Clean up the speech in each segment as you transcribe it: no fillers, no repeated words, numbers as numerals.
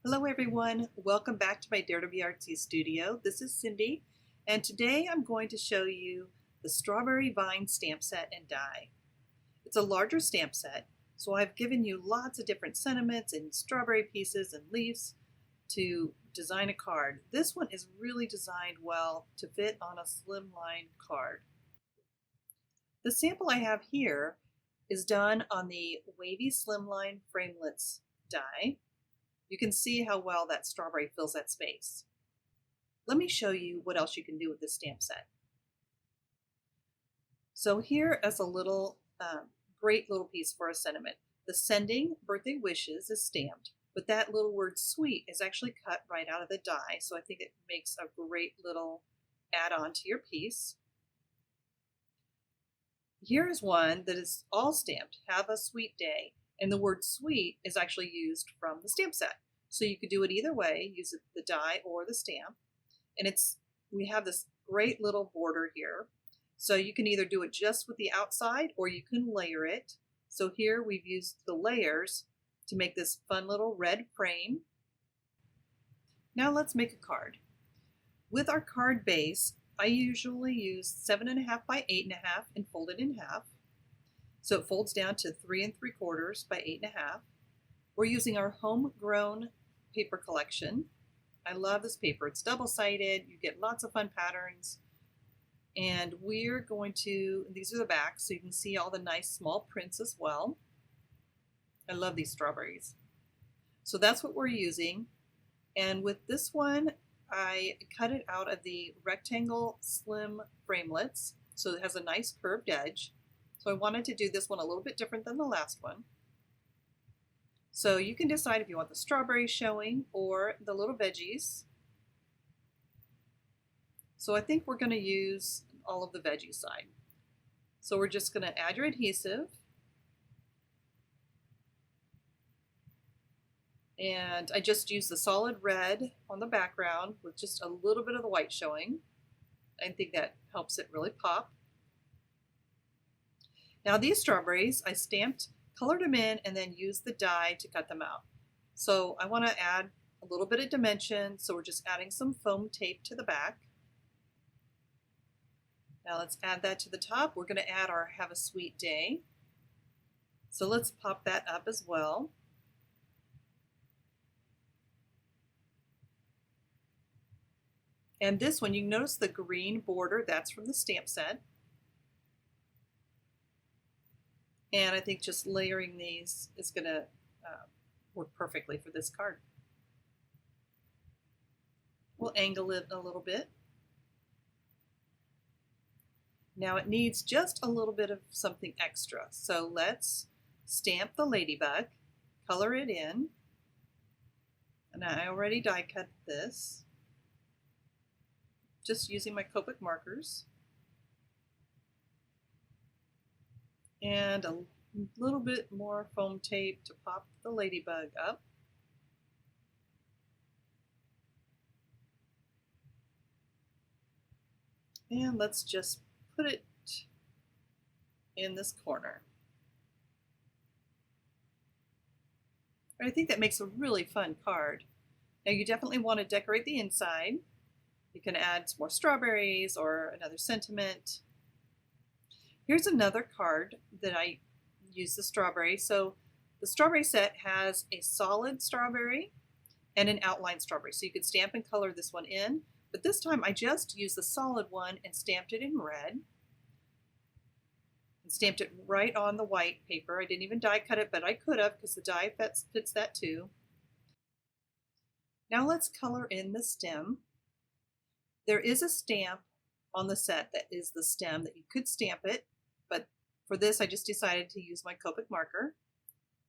Hello everyone, welcome back to my Dare to be Artsy studio. This is Cindy, and today I'm going to show you the Strawberry Vine stamp set and die. It's a larger stamp set, so I've given you lots of different sentiments and strawberry pieces and leaves to design a card. This one is really designed well to fit on a slimline card. The sample I have here is done on the wavy slimline framelits die. You can see how well that strawberry fills that space. Let me show you what else you can do with this stamp set. So here is a little great little piece for a sentiment. The sending birthday wishes is stamped, but that little word sweet is actually cut right out of the die, so I think it makes a great little add-on to your piece. Here is one that is all stamped, have a sweet day, and the word sweet is actually used from the stamp set. So you could do it either way, use the die or the stamp. And we have this great little border here. So you can either do it just with the outside or you can layer it. So here we've used the layers to make this fun little red frame. Now let's make a card. With our card base, I usually use 7.5 by 8.5 and fold it in half. So it folds down to 3 3/4 by 8.5. We're using our homegrown paper collection. I love this paper. It's double-sided. You get lots of fun patterns. And we're going to, these are the backs, so you can see all the nice small prints as well. I love these strawberries. So that's what we're using. And with this one, I cut it out of the rectangle slim framelits. So it has a nice curved edge. So I wanted to do this one a little bit different than the last one. So you can decide if you want the strawberries showing or the little veggies. So I think we're going to use all of the veggie side. So we're just going to add your adhesive. And I just used the solid red on the background with just a little bit of the white showing. I think that helps it really pop. Now these strawberries, I stamped, colored them in, and then used the die to cut them out. So I want to add a little bit of dimension, so we're just adding some foam tape to the back. Now let's add that to the top. We're going to add our Have a Sweet Day. So let's pop that up as well. And this one, you can notice the green border, that's from the stamp set. And I think just layering these is going to work perfectly for this card. We'll angle it a little bit. Now it needs just a little bit of something extra. So let's stamp the ladybug, color it in. And I already die cut this, just using my Copic markers. And a little bit more foam tape to pop the ladybug up. And let's just put it in this corner. I think that makes a really fun card. Now you definitely want to decorate the inside. You can add some more strawberries or another sentiment. Here's another card that I use the strawberry. So the strawberry set has a solid strawberry and an outline strawberry. So you could stamp and color this one in, but this time I just used the solid one and stamped it in red. And stamped it right on the white paper. I didn't even die cut it, but I could have because the die fits that too. Now let's color in the stem. There is a stamp on the set that is the stem that you could stamp it, but for this I just decided to use my Copic marker.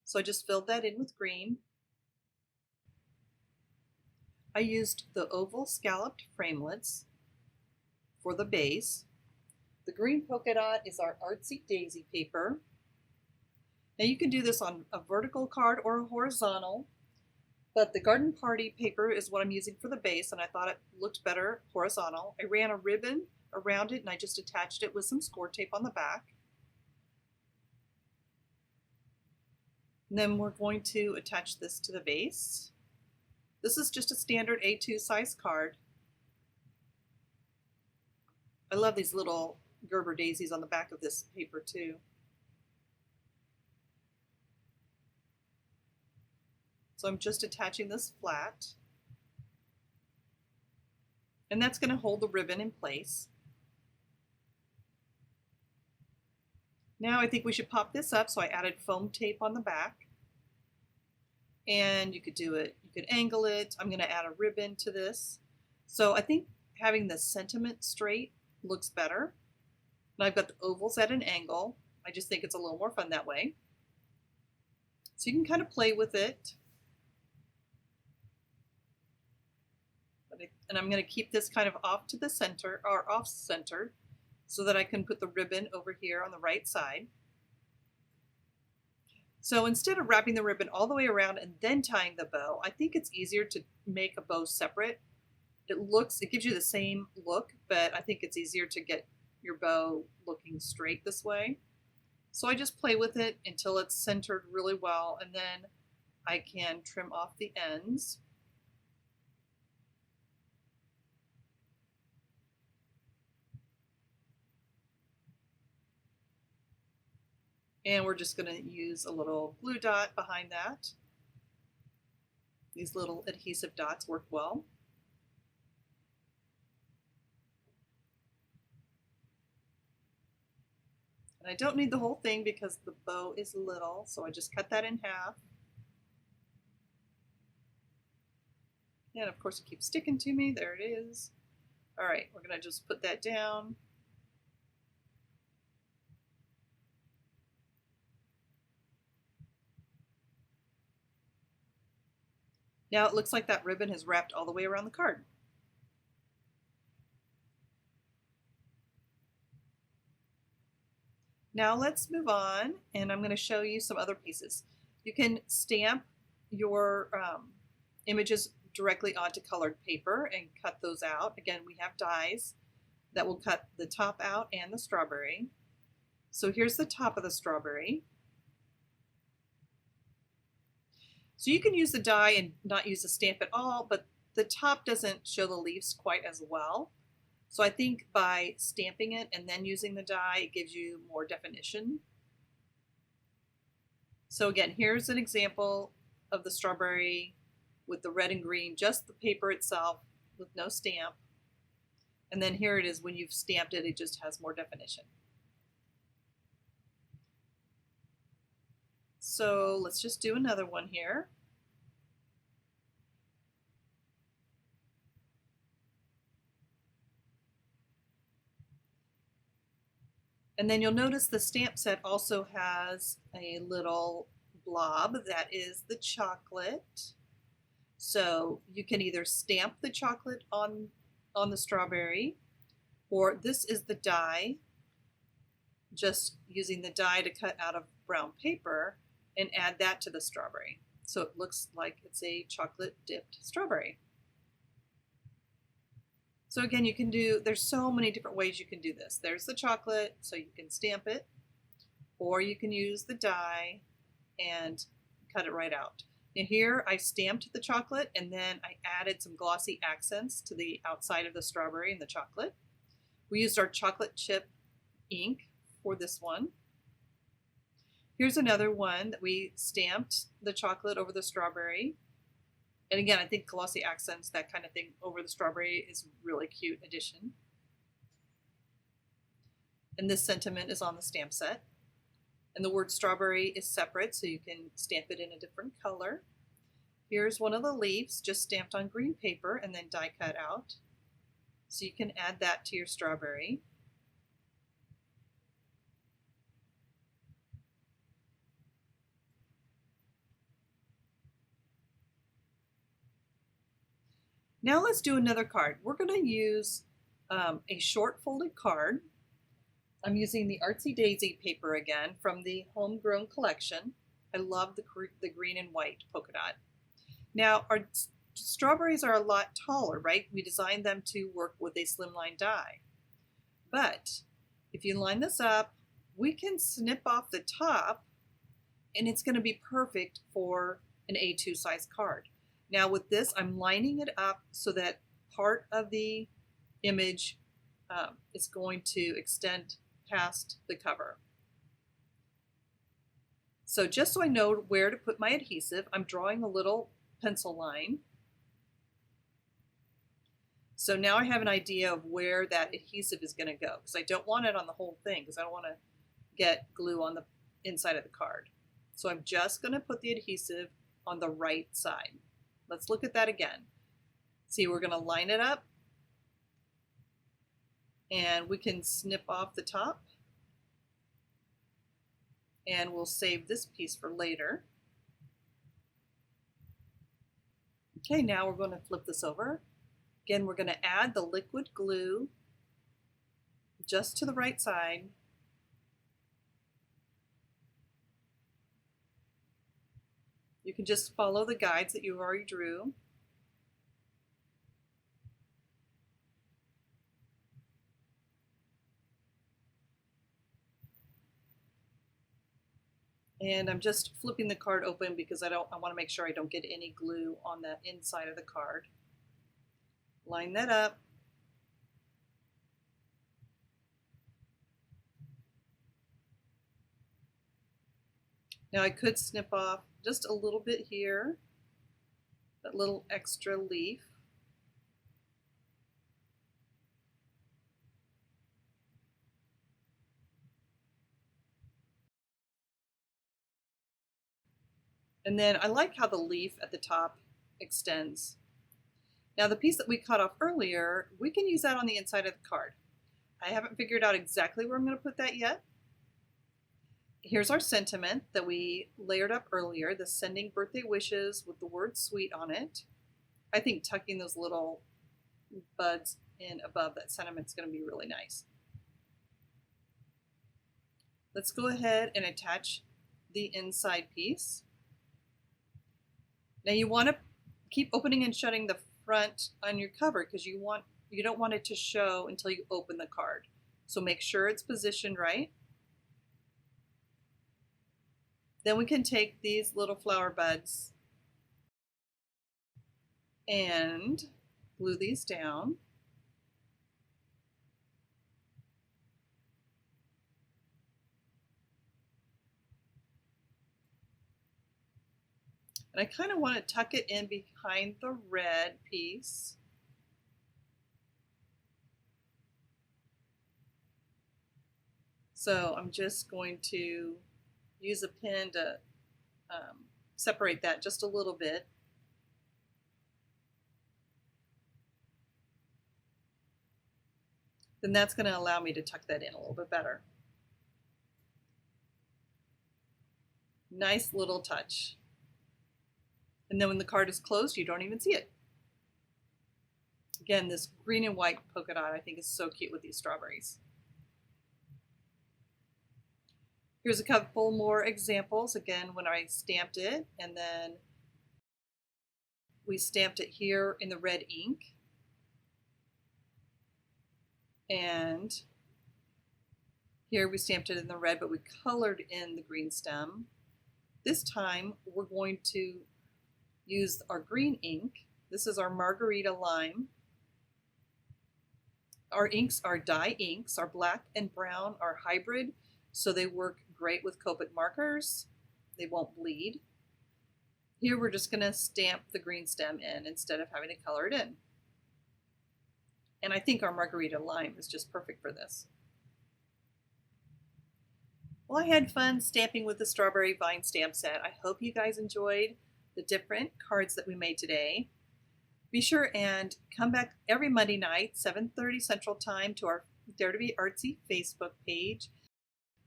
So I just filled that in with green. I used the oval scalloped framelits for the base. The green polka dot is our Artsy daisy paper. Now you can do this on a vertical card or a horizontal, but the garden party paper is what I'm using for the base, and I thought it looked better horizontal. I ran a ribbon around it and I just attached it with some score tape on the back. And then we're going to attach this to the base. This is just a standard A2 size card. I love these little Gerber daisies on the back of this paper too. So I'm just attaching this flat. And that's going to hold the ribbon in place. Now I think we should pop this up, so I added foam tape on the back. And you could do it, you could angle it. I'm going to add a ribbon to this. So I think having the sentiment straight looks better. And I've got the ovals at an angle. I just think it's a little more fun that way. So you can kind of play with it. And I'm going to keep this kind of off to the center, or off center, so that I can put the ribbon over here on the right side. So instead of wrapping the ribbon all the way around and then tying the bow, I think it's easier to make a bow separate. It gives you the same look, but I think it's easier to get your bow looking straight this way. So I just play with it until it's centered really well, and then I can trim off the ends. And we're just going to use a little glue dot behind that. These little adhesive dots work well. And I don't need the whole thing because the bow is little, so I just cut that in half. And of course it keeps sticking to me. There it is. All right, we're going to just put that down. Now it looks like that ribbon has wrapped all the way around the card. Now let's move on, and I'm going to show you some other pieces. You can stamp your images directly onto colored paper and cut those out. Again, we have dies that will cut the top out and the strawberry. So here's the top of the strawberry. So you can use the die and not use the stamp at all, but the top doesn't show the leaves quite as well. So I think by stamping it and then using the die, it gives you more definition. So again, here's an example of the strawberry with the red and green, just the paper itself with no stamp. And then here it is when you've stamped it, it just has more definition. So let's just do another one here. And then you'll notice the stamp set also has a little blob that is the chocolate. So you can either stamp the chocolate on the strawberry, or this is the die, just using the die to cut out of brown paper and add that to the strawberry. So it looks like it's a chocolate dipped strawberry. So again, you can do, there's so many different ways you can do this. There's the chocolate, so you can stamp it, or you can use the die and cut it right out. Now here I stamped the chocolate and then I added some glossy accents to the outside of the strawberry and the chocolate. We used our chocolate chip ink for this one. Here's another one that we stamped the chocolate over the strawberry. And again, I think glossy accents, that kind of thing over the strawberry is a really cute addition. And this sentiment is on the stamp set. And the word strawberry is separate, so you can stamp it in a different color. Here's one of the leaves just stamped on green paper and then die cut out. So you can add that to your strawberry. Now let's do another card. We're going to use a short folded card. I'm using the Artsy Daisy paper again from the Homegrown collection. I love the green and white polka dot. Now our strawberries are a lot taller, right? We designed them to work with a slimline die. But if you line this up, we can snip off the top and it's going to be perfect for an A2 size card. Now with this, I'm lining it up so that part of the image is going to extend past the cover. So just so I know where to put my adhesive, I'm drawing a little pencil line. So now I have an idea of where that adhesive is going to go, because I don't want it on the whole thing, because I don't want to get glue on the inside of the card. So I'm just going to put the adhesive on the right side. Let's look at that again. See, we're going to line it up, and we can snip off the top, and we'll save this piece for later. Okay, now we're going to flip this over. Again, we're going to add the liquid glue just to the right side. You can just follow the guides that you already drew. And I'm just flipping the card open because I want to make sure I don't get any glue on the inside of the card. Line that up. Now I could snip off just a little bit here, that little extra leaf. And then I like how the leaf at the top extends. Now the piece that we cut off earlier, we can use that on the inside of the card. I haven't figured out exactly where I'm going to put that yet. Here's our sentiment that we layered up earlier, the sending birthday wishes with the word sweet on it. I think tucking those little buds in above that sentiment is going to be really nice. Let's go ahead and attach the inside piece. Now you want to keep opening and shutting the front on your cover because you don't want it to show until you open the card. So make sure it's positioned right. Then we can take these little flower buds and glue these down. And I kind of want to tuck it in behind the red piece. So I'm just going to use a pin to separate that just a little bit. Then that's going to allow me to tuck that in a little bit better. Nice little touch. And then when the card is closed, you don't even see it. Again, this green and white polka dot I think is so cute with these strawberries. Here's a couple more examples, again, when I stamped it, and then we stamped it here in the red ink. And here we stamped it in the red, but we colored in the green stem. This time we're going to use our green ink. This is our Margarita Lime. Our inks are dye inks. Our black and brown are hybrid, so they work great with Copic markers. They won't bleed. Here we're just going to stamp the green stem in instead of having to color it in. And I think our Margarita Lime is just perfect for this. Well, I had fun stamping with the Strawberry Vine stamp set. I hope you guys enjoyed the different cards that we made today. Be sure and come back every Monday night, 7:30 Central Time, to our Dare to Be Artsy Facebook page.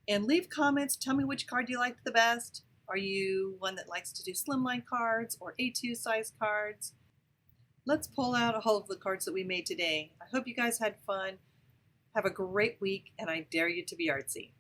And leave comments. Tell me which card you liked the best. Are you one that likes to do slimline cards or A2 size cards? Let's pull out all of the cards that we made today. I hope you guys had fun. Have a great week, and I dare you to be artsy.